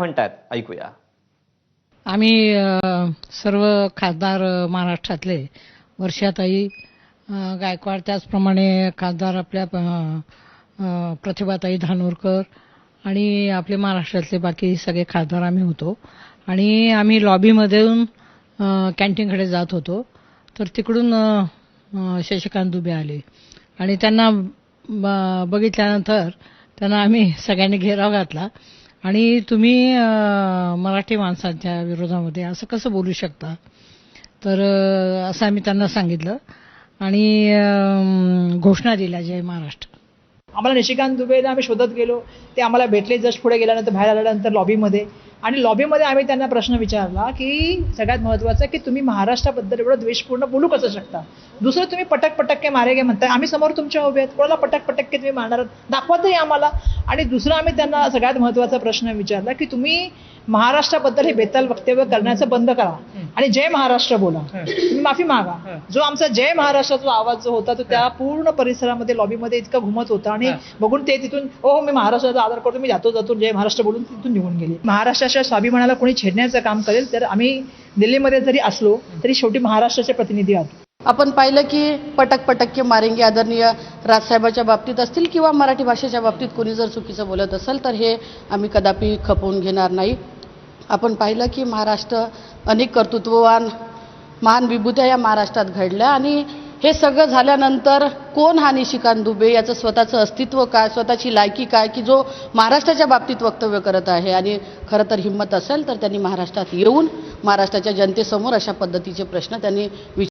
म्हणतात ऐकूया. आम्ही सर्व खासदार महाराष्ट्रातले वर्षाताई गायकवाड, त्याचप्रमाणे खासदार आपल्या प्रतिभाताई धानोरकर आणि आपले महाराष्ट्रातले बाकी सगळे खासदार आम्ही होतो. आणि आम्ही लॉबीमधून कॅन्टीनकडे जात होतो, तर तिकडून शशिकांत दुबे आले आणि त्यांना बघितल्यानंतर त्यांना आम्ही सगळ्यांनी घेराव घातला आणि तुम्ही मराठी माणसांच्या विरोधामध्ये असं कसं बोलू शकता, तर असं आम्ही त्यांना सांगितलं आणि घोषणा दिल्या जय महाराष्ट्र. आम्हाला निशिकांत दुबेला आम्ही शोधत गेलो, ते आम्हाला भेटले. जस्ट पुढे गेल्यानंतर बाहेर आल्यानंतर लॉबीमध्ये, आणि लॉबीमध्ये आम्ही त्यांना प्रश्न विचारला की सगळ्यात महत्त्वाचं की तुम्ही महाराष्ट्राबद्दल एवढं द्वेषपूर्ण बोलू कसं शकता. दुसरं, तुम्ही पटक पटक्के मारेगे म्हणताय, आम्ही समोर तुमच्या उभे आहेत, कोणाला पटक पटक्के तुम्ही मारणार दाखवा तरी आम्हाला. आणि दुसरं, आम्ही त्यांना सगळ्यात महत्त्वाचा प्रश्न विचारला की तुम्ही महाराष्ट्राबद्दल हे बेताल वक्तव्य करण्याचं बंद करा आणि जय महाराष्ट्र बोला, तुम्ही माफी मागा. जो आमचा जय महाराष्ट्राचा आवाज जो होता तो त्या पूर्ण परिसरामध्ये लॉबीमध्ये इतका घुमत होता आणि बघून ते तिथून मी महाराष्ट्राचा आदर करतो, मी जातो जय महाराष्ट्र बोलून तिथून निघून गेले. महाराष्ट्राच्या स्वाभिमानाला कोणी छेडण्याचं काम करेल तर आम्ही दिल्लीमध्ये जरी असलो तरी शेवटी महाराष्ट्राचे प्रतिनिधी आहोत. आपण पाहिलं की पटक पटक्के मारेंगे आदरणीय राजसाहेबाच्या बाबतीत असतील किंवा मराठी भाषेच्या बाबतीत कोणी जर चुकीचं बोलत असेल तर हे आम्ही कदापि खपवून घेणार नाही. आपण पाहिलं की महाराष्ट्र अनेक कर्तृत्ववान महान विभूत्या या महाराष्ट्रात घडल्या आणि हे सगळं झाल्यानंतर कोण हा निशिकांत दुबे, याचं स्वतःचं अस्तित्व काय, स्वतःची लायकी काय, की जो महाराष्ट्राच्या बाबतीत वक्तव्य करत आहे. आणि खरं तर हिंमत असेल तर त्यांनी महाराष्ट्रात येऊन महाराष्ट्राच्या जनतेसमोर अशा पद्धतीचे प्रश्न त्यांनी